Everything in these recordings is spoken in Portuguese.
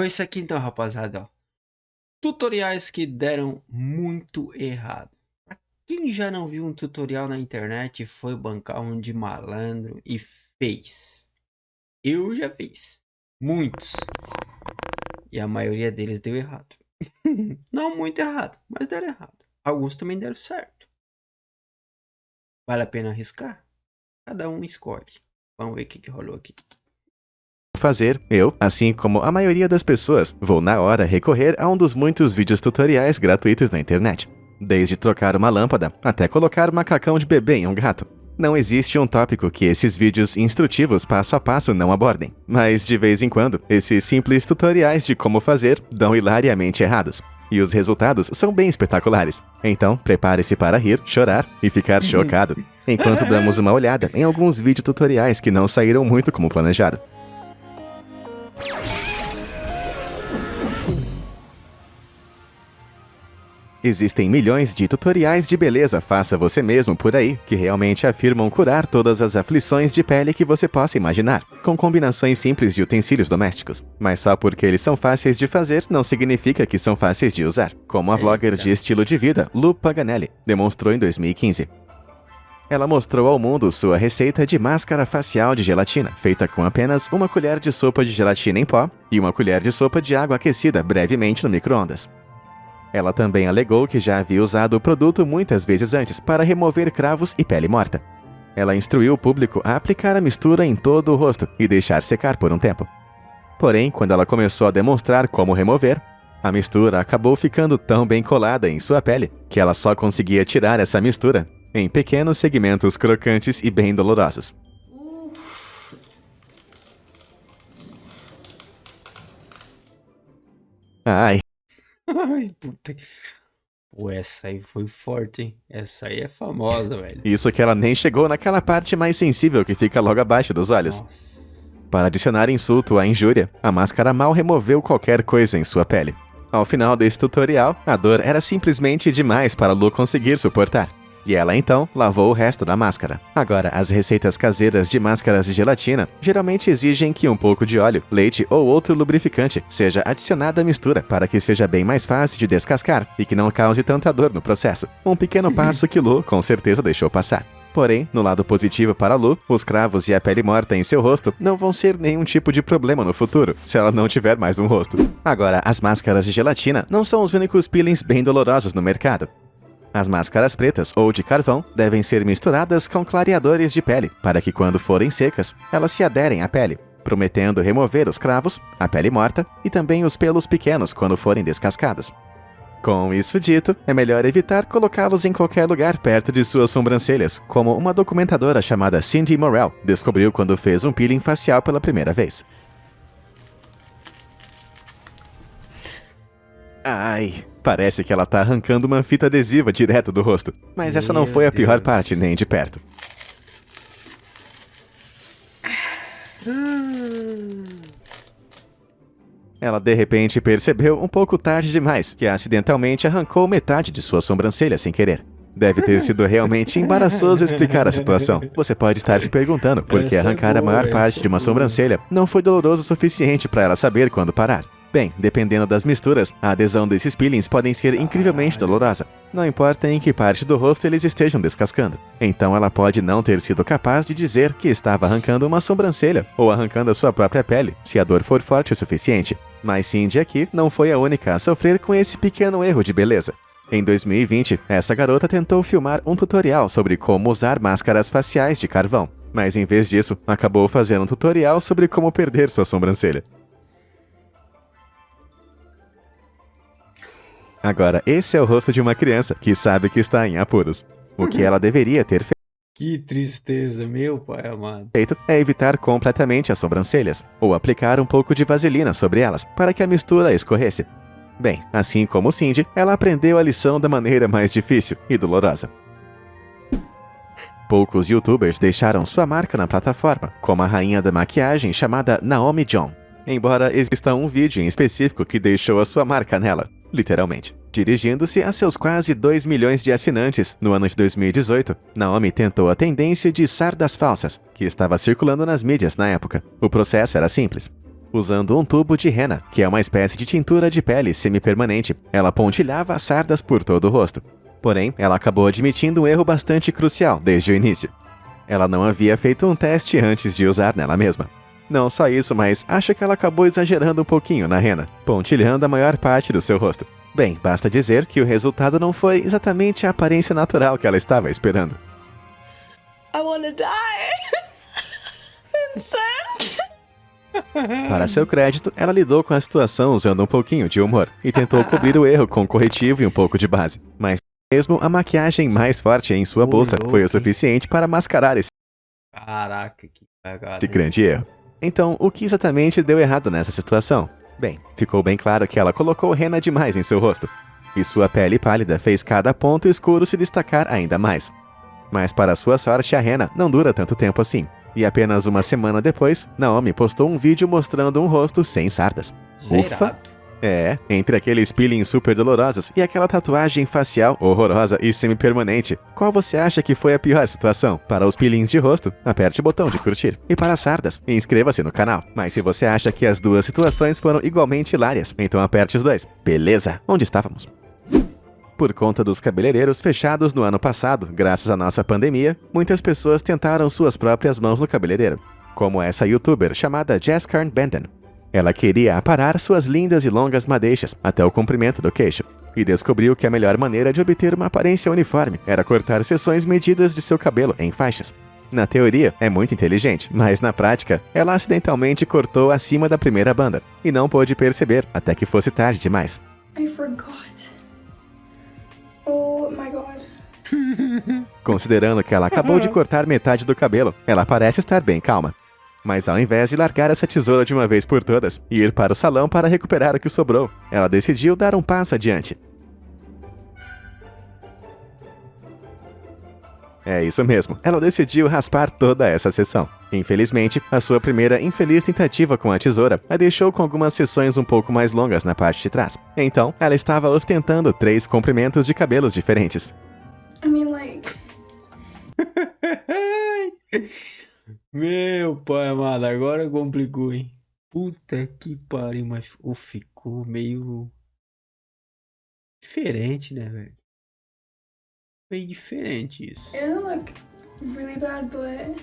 Esse aqui então, rapaziada, ó. Tutoriais que deram muito errado. Pra quem já não viu um tutorial na internet e foi bancar um de malandro e fez? Eu já fiz. Muitos. E a maioria deles deu errado. Não muito errado, mas deram errado. Alguns também deram certo. Vale a pena arriscar? Cada um escolhe. Vamos ver o que rolou aqui. Fazer, eu, assim como a maioria das pessoas, vou na hora recorrer a um dos muitos vídeos tutoriais gratuitos na internet. Desde trocar uma lâmpada até colocar macacão de bebê em um gato. Não existe um tópico que esses vídeos instrutivos passo a passo não abordem, mas de vez em quando, esses simples tutoriais de como fazer dão hilariamente errados. E os resultados são bem espetaculares. Então, prepare-se para rir, chorar e ficar chocado, enquanto damos uma olhada em alguns vídeos tutoriais que não saíram muito como planejado. Existem milhões de tutoriais de beleza faça você mesmo por aí que realmente afirmam curar todas as aflições de pele que você possa imaginar, com combinações simples de utensílios domésticos. Mas só porque eles são fáceis de fazer não significa que são fáceis de usar, como a vlogger de estilo de vida Lu Paganelli demonstrou em 2015. Ela mostrou ao mundo sua receita de máscara facial de gelatina, feita com apenas uma colher de sopa de gelatina em pó e uma colher de sopa de água aquecida brevemente no micro-ondas. Ela também alegou que já havia usado o produto muitas vezes antes para remover cravos e pele morta. Ela instruiu o público a aplicar a mistura em todo o rosto e deixar secar por um tempo. Porém, quando ela começou a demonstrar como remover, a mistura acabou ficando tão bem colada em sua pele que ela só conseguia tirar essa mistura em pequenos segmentos crocantes e bem dolorosos. Ai. Ai, puta. Pô, essa aí foi forte, hein? Essa aí é famosa, velho. Isso que ela nem chegou naquela parte mais sensível que fica logo abaixo dos olhos. Nossa. Para adicionar insulto à injúria, a máscara mal removeu qualquer coisa em sua pele. Ao final desse tutorial, a dor era simplesmente demais para Lu conseguir suportar. E ela então lavou o resto da máscara. Agora, as receitas caseiras de máscaras de gelatina geralmente exigem que um pouco de óleo, leite ou outro lubrificante seja adicionado à mistura para que seja bem mais fácil de descascar e que não cause tanta dor no processo. Um pequeno passo que Lu com certeza deixou passar. Porém, no lado positivo para Lu, os cravos e a pele morta em seu rosto não vão ser nenhum tipo de problema no futuro, se ela não tiver mais um rosto. Agora, as máscaras de gelatina não são os únicos peelings bem dolorosos no mercado. As máscaras pretas ou de carvão devem ser misturadas com clareadores de pele, para que quando forem secas, elas se aderem à pele, prometendo remover os cravos, a pele morta e também os pelos pequenos quando forem descascados. Com isso dito, é melhor evitar colocá-los em qualquer lugar perto de suas sobrancelhas, como uma documentadora chamada Cindy Morell descobriu quando fez um peeling facial pela primeira vez. Ai, parece que ela tá arrancando uma fita adesiva direto do rosto. Mas essa não foi a pior parte, nem de perto. Ela de repente percebeu um pouco tarde demais que acidentalmente arrancou metade de sua sobrancelha sem querer. Deve ter sido realmente embaraçoso explicar a situação. Você pode estar se perguntando por que arrancar a maior parte de uma sobrancelha não foi doloroso o suficiente para ela saber quando parar. Bem, dependendo das misturas, a adesão desses peelings podem ser incrivelmente dolorosa. Não importa em que parte do rosto eles estejam descascando. Então ela pode não ter sido capaz de dizer que estava arrancando uma sobrancelha ou arrancando a sua própria pele, se a dor for forte o suficiente. Mas Cindy aqui não foi a única a sofrer com esse pequeno erro de beleza. Em 2020, essa garota tentou filmar um tutorial sobre como usar máscaras faciais de carvão. Mas em vez disso, acabou fazendo um tutorial sobre como perder sua sobrancelha. Agora, esse é o rosto de uma criança que sabe que está em apuros. O que ela deveria ter Que tristeza, meu pai amado. feito é evitar completamente as sobrancelhas, ou aplicar um pouco de vaselina sobre elas, para que a mistura escorresse. Bem, assim como Cindy, ela aprendeu a lição da maneira mais difícil e dolorosa. Poucos youtubers deixaram sua marca na plataforma, como a rainha da maquiagem chamada Naomi John. Embora exista um vídeo em específico que deixou a sua marca nela, literalmente. Dirigindo-se a seus quase 2 milhões de assinantes, no ano de 2018, Naomi tentou a tendência de sardas falsas, que estava circulando nas mídias na época. O processo era simples. Usando um tubo de henna, que é uma espécie de tintura de pele semipermanente, ela pontilhava as sardas por todo o rosto. Porém, ela acabou admitindo um erro bastante crucial desde o início. Ela não havia feito um teste antes de usar nela mesma. Não só isso, mas acho que ela acabou exagerando um pouquinho na henna, pontilhando a maior parte do seu rosto. Bem, basta dizer que o resultado não foi exatamente a aparência natural que ela estava esperando. I wanna die. Vincent. Para seu crédito, ela lidou com a situação usando um pouquinho de humor e tentou cobrir o erro com corretivo e um pouco de base. Mas mesmo a maquiagem mais forte em sua bolsa foi o suficiente para mascarar esse Caraca, que cagada. grande erro. Então, o que exatamente deu errado nessa situação? Bem, ficou bem claro que ela colocou henna demais em seu rosto, e sua pele pálida fez cada ponto escuro se destacar ainda mais. Mas para sua sorte, a henna não dura tanto tempo assim. E apenas uma semana depois, Naomi postou um vídeo mostrando um rosto sem sardas. Zerado. Entre aqueles peelings super dolorosos e aquela tatuagem facial horrorosa e semi-permanente, qual você acha que foi a pior situação? Para os peelings de rosto, aperte o botão de curtir. E para as sardas, inscreva-se no canal. Mas se você acha que as duas situações foram igualmente hilárias, então aperte os dois. Beleza, onde estávamos? Por conta dos cabeleireiros fechados no ano passado, graças à nossa pandemia, muitas pessoas tentaram suas próprias mãos no cabeleireiro, como essa youtuber chamada Jess Carn Benden. Ela queria aparar suas lindas e longas madeixas até o comprimento do queixo, e descobriu que a melhor maneira de obter uma aparência uniforme era cortar seções medidas de seu cabelo em faixas. Na teoria, é muito inteligente, mas na prática, ela acidentalmente cortou acima da primeira banda, e não pôde perceber até que fosse tarde demais. I forgot. Oh my god. Considerando que ela acabou de cortar metade do cabelo, ela parece estar bem calma. Mas ao invés de largar essa tesoura de uma vez por todas e ir para o salão para recuperar o que sobrou, ela decidiu dar um passo adiante. É isso mesmo, ela decidiu raspar toda essa seção. Infelizmente, a sua primeira infeliz tentativa com a tesoura a deixou com algumas seções um pouco mais longas na parte de trás. Então, ela estava ostentando 3 comprimentos de cabelos diferentes. I mean, like... Meu pai amado, agora complicou, hein? Puta que pariu, mas ficou meio diferente, né, velho? Meio diferente isso. It doesn't look really bad, but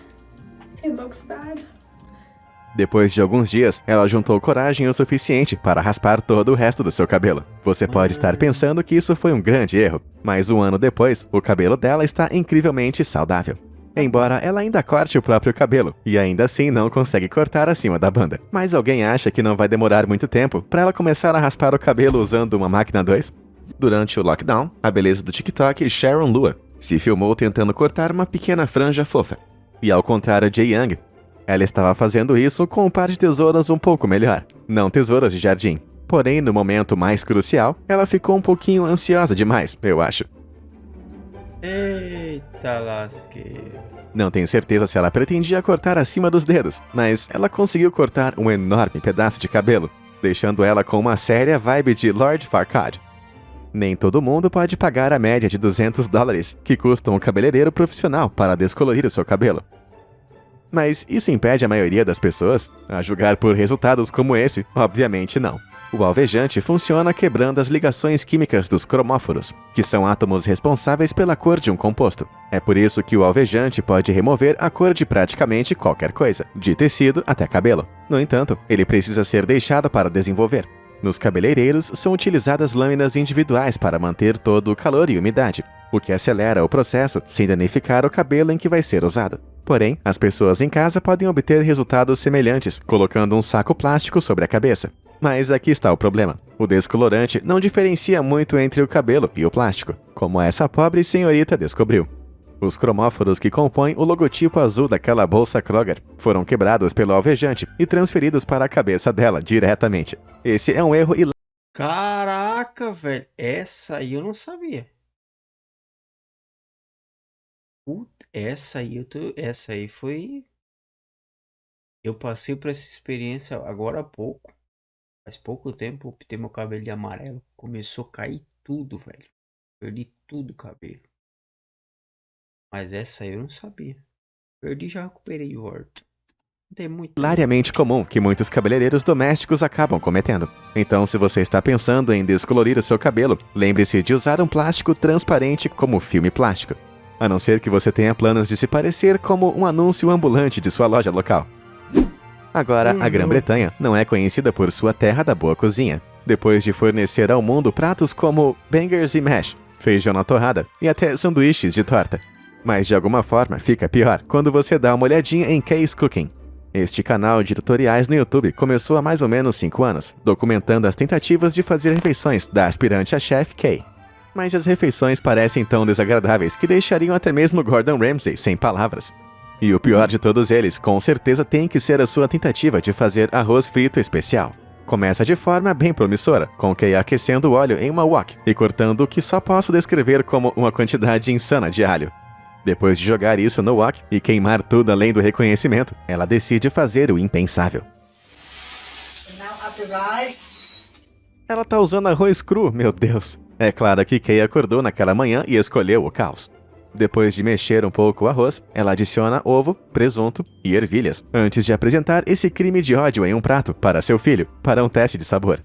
it looks bad. Depois de alguns dias, ela juntou coragem o suficiente para raspar todo o resto do seu cabelo. Você pode estar pensando que isso foi um grande erro, mas um ano depois, o cabelo dela está incrivelmente saudável. Embora ela ainda corte o próprio cabelo, e ainda assim não consegue cortar acima da banda. Mas alguém acha que não vai demorar muito tempo para ela começar a raspar o cabelo usando uma máquina 2? Durante o lockdown, a beleza do TikTok Sharon Lua se filmou tentando cortar uma pequena franja fofa. E ao contrário de Young, ela estava fazendo isso com um par de tesouras um pouco melhor, não tesouras de jardim. Porém, no momento mais crucial, ela ficou um pouquinho ansiosa demais, eu acho. Eita lasqueira. Não tenho certeza se ela pretendia cortar acima dos dedos, mas ela conseguiu cortar um enorme pedaço de cabelo, deixando ela com uma séria vibe de Lord Farquaad. Nem todo mundo pode pagar a média de $200 que custa um cabeleireiro profissional para descolorir o seu cabelo. Mas isso impede a maioria das pessoas? A julgar por resultados como esse, obviamente não. O alvejante funciona quebrando as ligações químicas dos cromóforos, que são átomos responsáveis pela cor de um composto. É por isso que o alvejante pode remover a cor de praticamente qualquer coisa, de tecido até cabelo. No entanto, ele precisa ser deixado para desenvolver. Nos cabeleireiros, são utilizadas lâminas individuais para manter todo o calor e umidade, o que acelera o processo sem danificar o cabelo em que vai ser usado. Porém, as pessoas em casa podem obter resultados semelhantes colocando um saco plástico sobre a cabeça. Mas aqui está o problema. O descolorante não diferencia muito entre o cabelo e o plástico, como essa pobre senhorita descobriu. Os cromóforos que compõem o logotipo azul daquela bolsa Kroger foram quebrados pelo alvejante e transferidos para a cabeça dela diretamente. Esse é um erro hilário. Caraca, velho. Essa aí eu não sabia. Puta, essa aí foi. Eu passei por essa experiência agora há pouco. Faz pouco tempo eu pintei meu cabelo de amarelo. Começou a cair tudo, velho. Perdi tudo o cabelo. Mas essa aí eu não sabia. Perdi, já recuperei de volta. Tem muito. Hilariamente comum que muitos cabeleireiros domésticos acabam cometendo. Então, se você está pensando em descolorir o seu cabelo, lembre-se de usar um plástico transparente como filme plástico. A não ser que você tenha planos de se parecer como um anúncio ambulante de sua loja local. Agora, a Grã-Bretanha não é conhecida por sua terra da boa cozinha. Depois de fornecer ao mundo pratos como bangers e mash, feijão na torrada e até sanduíches de torta. Mas de alguma forma fica pior quando você dá uma olhadinha em Kay's Cooking. Este canal de tutoriais no YouTube começou há mais ou menos 5 anos, documentando as tentativas de fazer refeições da aspirante a chefe Kay. Mas as refeições parecem tão desagradáveis que deixariam até mesmo Gordon Ramsay sem palavras. E o pior de todos eles, com certeza tem que ser a sua tentativa de fazer arroz frito especial. Começa de forma bem promissora, com Kay aquecendo o óleo em uma wok e cortando o que só posso descrever como uma quantidade insana de alho. Depois de jogar isso no wok e queimar tudo além do reconhecimento, ela decide fazer o impensável. Ela tá usando arroz cru, meu Deus. É claro que Kay acordou naquela manhã e escolheu o caos. Depois de mexer um pouco o arroz, ela adiciona ovo, presunto e ervilhas, antes de apresentar esse crime de ódio em um prato para seu filho, para um teste de sabor.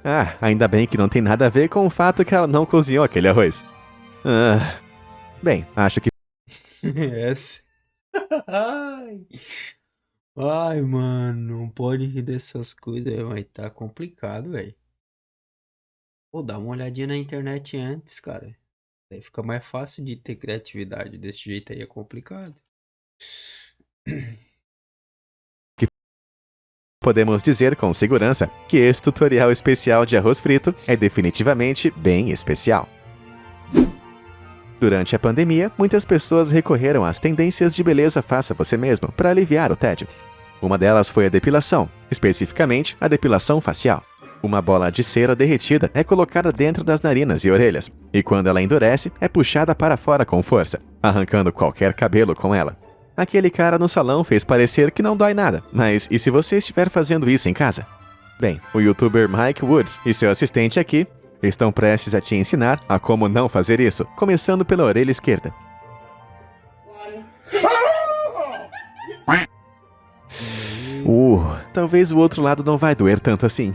Ah, ainda bem que não tem nada a ver com o fato que ela não cozinhou aquele arroz. Bem, acho que... Esse. Ai, mano, não pode rir dessas coisas, mas tá complicado, velho. Pô, dá uma olhadinha na internet antes, cara. Aí fica mais fácil de ter criatividade. Desse jeito aí é complicado. Podemos dizer com segurança que este tutorial especial de arroz frito é definitivamente bem especial. Durante a pandemia, muitas pessoas recorreram às tendências de beleza faça você mesmo para aliviar o tédio. Uma delas foi a depilação, especificamente a depilação facial. Uma bola de cera derretida é colocada dentro das narinas e orelhas, e quando ela endurece, é puxada para fora com força, arrancando qualquer cabelo com ela. Aquele cara no salão fez parecer que não dói nada, mas e se você estiver fazendo isso em casa? Bem, o youtuber Mike Woods e seu assistente aqui estão prestes a te ensinar a como não fazer isso, começando pela orelha esquerda. Talvez o outro lado não vai doer tanto assim.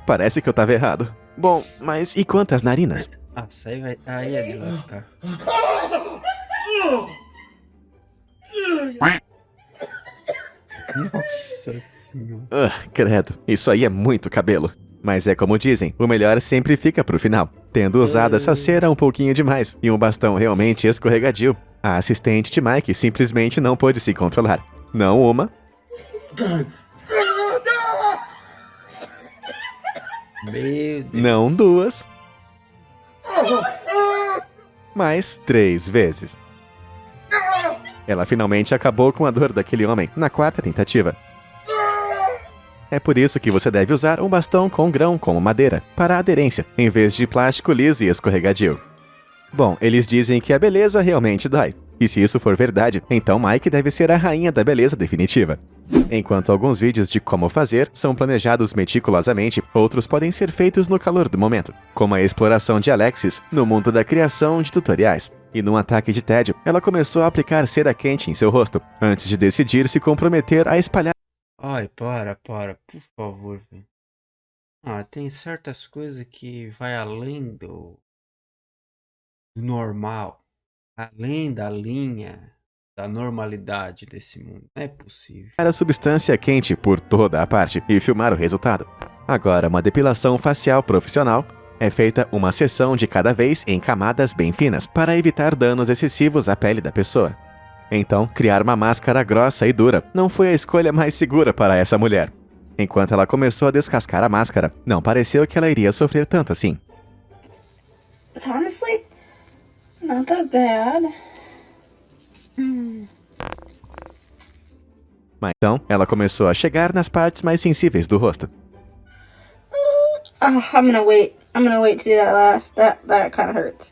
Parece que eu tava errado. Bom, mas e quantas narinas? Nossa, aí é de lascar. Nossa senhora. Credo, isso aí é muito cabelo. Mas é como dizem, o melhor sempre fica pro final. Tendo usado essa cera um pouquinho demais e um bastão realmente escorregadio, a assistente de Mike simplesmente não pôde se controlar. Não uma... Meu Deus. Não duas... mas 3 vezes. Ela finalmente acabou com a dor daquele homem na 4ª tentativa. É por isso que você deve usar um bastão com grão como madeira, para aderência, em vez de plástico liso e escorregadio. Bom, eles dizem que a beleza realmente dói. E se isso for verdade, então Mike deve ser a rainha da beleza definitiva. Enquanto alguns vídeos de como fazer são planejados meticulosamente, outros podem ser feitos no calor do momento, como a exploração de Alexis no mundo da criação de tutoriais. E num ataque de tédio, ela começou a aplicar cera quente em seu rosto, antes de decidir se comprometer a espalhar... Ai, para, por favor, velho. Tem certas coisas que vai além do normal, além da linha da normalidade desse mundo. Não é possível. A substância quente por toda a parte e filmar o resultado. Agora, uma depilação facial profissional é feita uma seção de cada vez em camadas bem finas para evitar danos excessivos à pele da pessoa. Então, criar uma máscara grossa e dura não foi a escolha mais segura para essa mulher. Enquanto ela começou a descascar a máscara, não pareceu que ela iria sofrer tanto assim. It's honestly not that bad. Mas então, ela começou a chegar nas partes mais sensíveis do rosto. I'm gonna wait to do that last. That kind of hurts.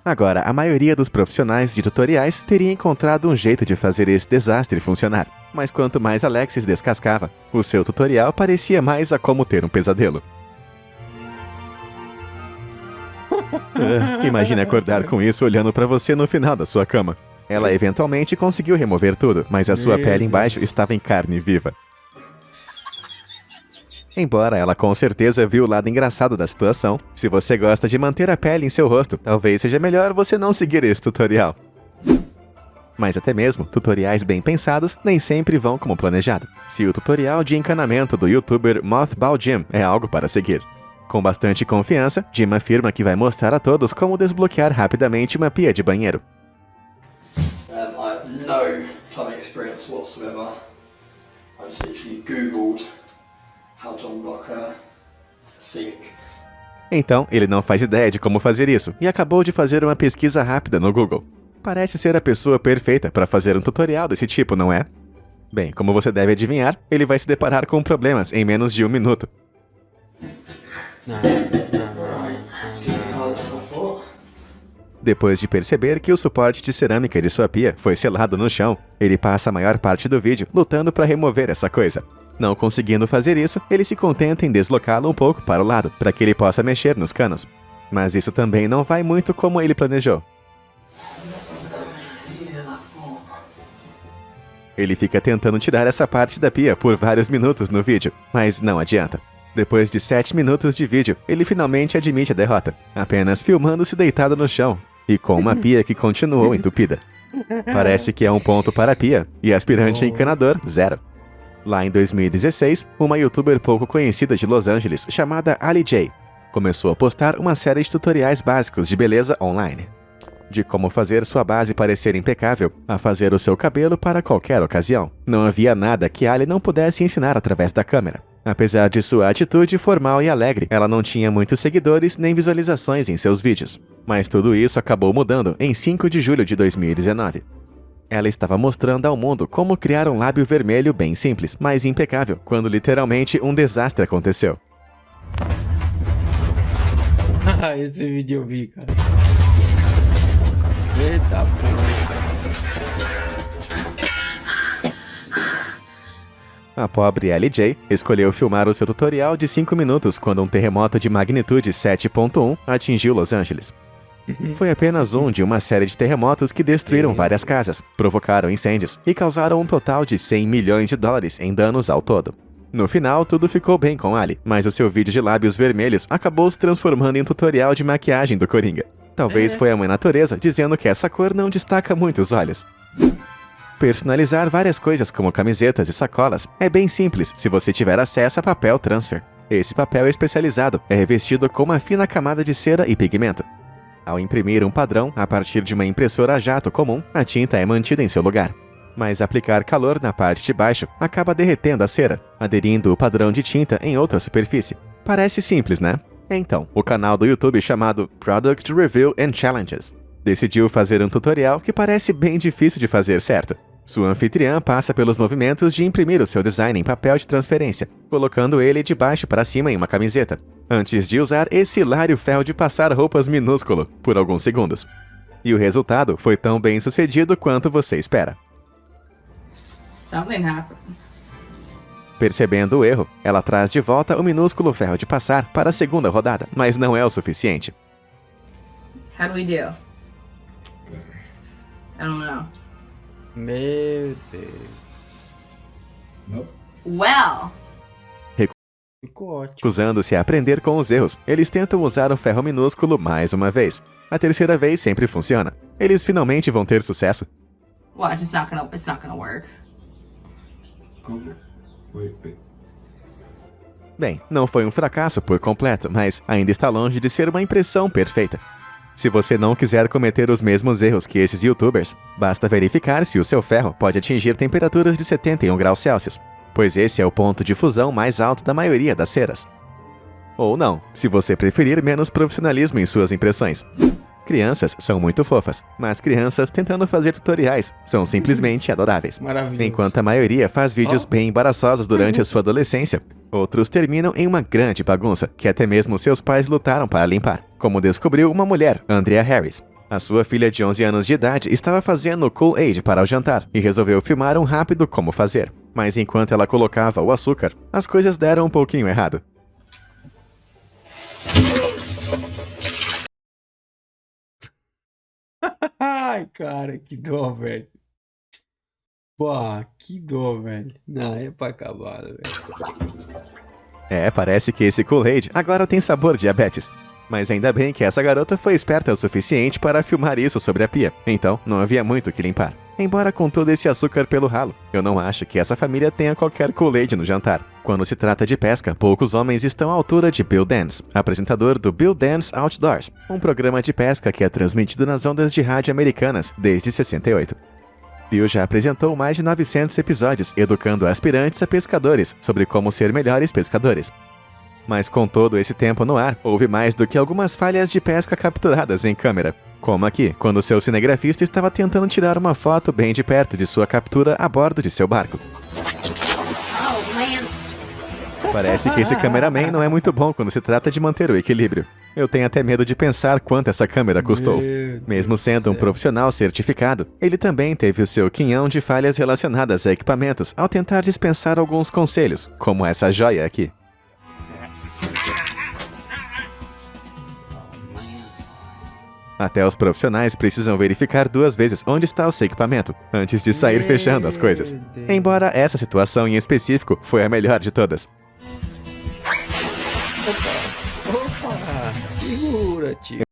Agora, a maioria dos profissionais de tutoriais teria encontrado um jeito de fazer esse desastre funcionar. Mas quanto mais Alexis descascava, o seu tutorial parecia mais a como ter um pesadelo. Imagine acordar com isso olhando pra você no final da sua cama. Ela eventualmente conseguiu remover tudo, mas a sua pele embaixo estava em carne viva. Embora ela com certeza viu o lado engraçado da situação, se você gosta de manter a pele em seu rosto, talvez seja melhor você não seguir esse tutorial. Mas até mesmo tutoriais bem pensados nem sempre vão como planejado. Se o tutorial de encanamento do youtuber Mothball Jim é algo para seguir. Com bastante confiança, Jim afirma que vai mostrar a todos como desbloquear rapidamente uma pia de banheiro. I have no plumbing experience whatsoever. I just literally googled how to unblock a sink. Então, ele não faz ideia de como fazer isso e acabou de fazer uma pesquisa rápida no Google. Parece ser a pessoa perfeita para fazer um tutorial desse tipo, não é? Bem, como você deve adivinhar, ele vai se deparar com problemas em menos de 1 minuto. Depois de perceber que o suporte de cerâmica de sua pia foi selado no chão, ele passa a maior parte do vídeo lutando para remover essa coisa. Não conseguindo fazer isso, ele se contenta em deslocá-lo um pouco para o lado, para que ele possa mexer nos canos. Mas isso também não vai muito como ele planejou. Ele fica tentando tirar essa parte da pia por vários minutos no vídeo, mas não adianta. Depois de 7 minutos de vídeo, ele finalmente admite a derrota, apenas filmando-se deitado no chão, e com uma pia que continuou entupida. Parece que é um ponto para a pia, e aspirante encanador, 0. Lá em 2016, uma youtuber pouco conhecida de Los Angeles, chamada Ali J, começou a postar uma série de tutoriais básicos de beleza online. De como fazer sua base parecer impecável, a fazer o seu cabelo para qualquer ocasião. Não havia nada que Ali não pudesse ensinar através da câmera. Apesar de sua atitude formal e alegre, ela não tinha muitos seguidores nem visualizações em seus vídeos. Mas tudo isso acabou mudando em 5 de julho de 2019. Ela estava mostrando ao mundo como criar um lábio vermelho bem simples, mas impecável, quando literalmente um desastre aconteceu. Esse vídeo eu vi, cara. Eita porra. A pobre LJ escolheu filmar o seu tutorial de 5 minutos quando um terremoto de magnitude 7.1 atingiu Los Angeles. Foi apenas um de uma série de terremotos que destruíram várias casas, provocaram incêndios e causaram um total de 100 milhões de dólares em danos ao todo. No final, tudo ficou bem com Ali, mas o seu vídeo de lábios vermelhos acabou se transformando em um tutorial de maquiagem do Coringa. Talvez foi a mãe natureza dizendo que essa cor não destaca muito os olhos. Personalizar várias coisas como camisetas e sacolas é bem simples se você tiver acesso a papel transfer. Esse papel especializado é revestido com uma fina camada de cera e pigmento. Ao imprimir um padrão a partir de uma impressora a jato comum, a tinta é mantida em seu lugar. Mas aplicar calor na parte de baixo acaba derretendo a cera, aderindo o padrão de tinta em outra superfície. Parece simples, né? Então, o canal do YouTube chamado Product Review and Challenges decidiu fazer um tutorial que parece bem difícil de fazer certo. Sua anfitriã passa pelos movimentos de imprimir o seu design em papel de transferência, colocando ele de baixo para cima em uma camiseta, antes de usar esse hilário ferro de passar roupas minúsculo por alguns segundos. E o resultado foi tão bem sucedido quanto você espera. Something happened. Percebendo o erro, ela traz de volta o minúsculo ferro de passar para a segunda rodada, mas não é o suficiente. How do we do? I don't know. Meu Deus. Well. Ficou ótimo. Recusando-se a aprender com os erros, eles tentam usar o ferro minúsculo mais uma vez. A terceira vez sempre funciona. Eles finalmente vão ter sucesso. Watch, it's not gonna work. Wait. Bem, não foi um fracasso por completo, mas ainda está longe de ser uma impressão perfeita. Se você não quiser cometer os mesmos erros que esses youtubers, basta verificar se o seu ferro pode atingir temperaturas de 71 graus Celsius, pois esse é o ponto de fusão mais alto da maioria das ceras. Ou não, se você preferir menos profissionalismo em suas impressões. Crianças são muito fofas, mas crianças tentando fazer tutoriais são simplesmente adoráveis. Maravilhoso. Enquanto a maioria faz vídeos bem embaraçosos durante a sua adolescência, outros terminam em uma grande bagunça que até mesmo seus pais lutaram para limpar, como descobriu uma mulher, Andrea Harris. A sua filha de 11 anos de idade estava fazendo Kool-Aid para o jantar e resolveu filmar um rápido como fazer. Mas enquanto ela colocava o açúcar, as coisas deram um pouquinho errado. Ai, cara, que dó, velho. Pô, que dó, velho. Não, é pra acabar, velho. Parece que esse Kool-Aid agora tem sabor diabetes. Mas ainda bem que essa garota foi esperta o suficiente para filmar isso sobre a pia, então não havia muito o que limpar. Embora com todo esse açúcar pelo ralo, eu não acho que essa família tenha qualquer Kool-Aid no jantar. Quando se trata de pesca, poucos homens estão à altura de Bill Dance, apresentador do Bill Dance Outdoors, um programa de pesca que é transmitido nas ondas de rádio americanas desde 68. Bill já apresentou mais de 900 episódios educando aspirantes a pescadores sobre como ser melhores pescadores. Mas com todo esse tempo no ar, houve mais do que algumas falhas de pesca capturadas em câmera. Como aqui, quando seu cinegrafista estava tentando tirar uma foto bem de perto de sua captura a bordo de seu barco. Parece que esse cameraman não é muito bom quando se trata de manter o equilíbrio. Eu tenho até medo de pensar quanto essa câmera custou. Mesmo sendo um profissional certificado, ele também teve o seu quinhão de falhas relacionadas a equipamentos ao tentar dispensar alguns conselhos, como essa joia aqui. Até os profissionais precisam verificar 2 vezes onde está o seu equipamento, antes de sair fechando as coisas. Embora essa situação em específico foi a melhor de todas. Opa, segura, tio.